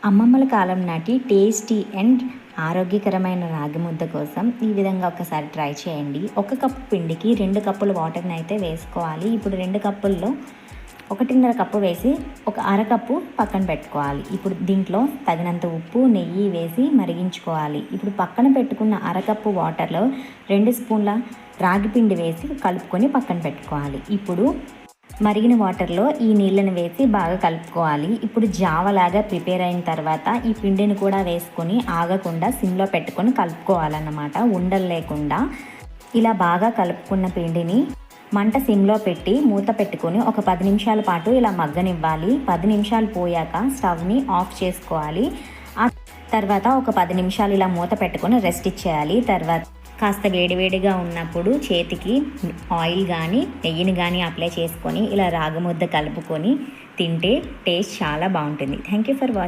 అమ్మమ్మల కాలం నాటి tasty and ఆరోగ్యకరమైన రాగి ముద్ద కోసం ఈ విధంగా ఒకసారి ట్రై చేయండి. 1 కప్పు పిండికి 2 కప్పుల వాటర్ని అయితే వేసుకోవాలి. ఇప్పుడు 2 కప్పుల్లో 1.5 కప్పు వేసి ఒక అరకప్పు పక్కన పెట్టుకోవాలి. ఇప్పుడు దీంట్లో తగినంత ఉప్పు, నెయ్యి వేసి మరిగించుకోవాలి. ఇప్పుడు పక్కన పెట్టుకున్న అరకప్పు వాటర్లో 2 స్పూన్ల రాగి పిండి వేసి కలుపుకొని పక్కన పెట్టుకోవాలి. ఇప్పుడు మరిగిన వాటర్లో ఈ నీళ్ళని వేసి బాగా కలుపుకోవాలి. ఇప్పుడు జావలాగా ప్రిపేర్ అయిన తర్వాత ఈ పిండిని కూడా వేసుకొని ఆగకుండా సిమ్లో పెట్టుకొని కలుపుకోవాలన్నమాట, ఉండలు లేకుండా. ఇలా బాగా కలుపుకున్న పిండిని మంట సిమ్లో పెట్టి మూత పెట్టుకొని ఒక 10 నిమిషాల పాటు ఇలా మగ్గనివ్వాలి. 10 నిమిషాలు పోయాక స్టవ్ని ఆఫ్ చేసుకోవాలి. ఆ తర్వాత ఒక 10 నిమిషాలు ఇలా మూత పెట్టుకొని రెస్ట్ ఇచ్చేయాలి. తర్వాత కాస్త వేడివేడిగా ఉన్నప్పుడు చేతికి ఆయిల్ కానీ నెయ్యిని కానీ అప్లై చేసుకొని ఇలా రాగి ముద్ద కలుపుకొని తింటే టేస్ట్ చాలా బాగుంటుంది. Thank you for watching.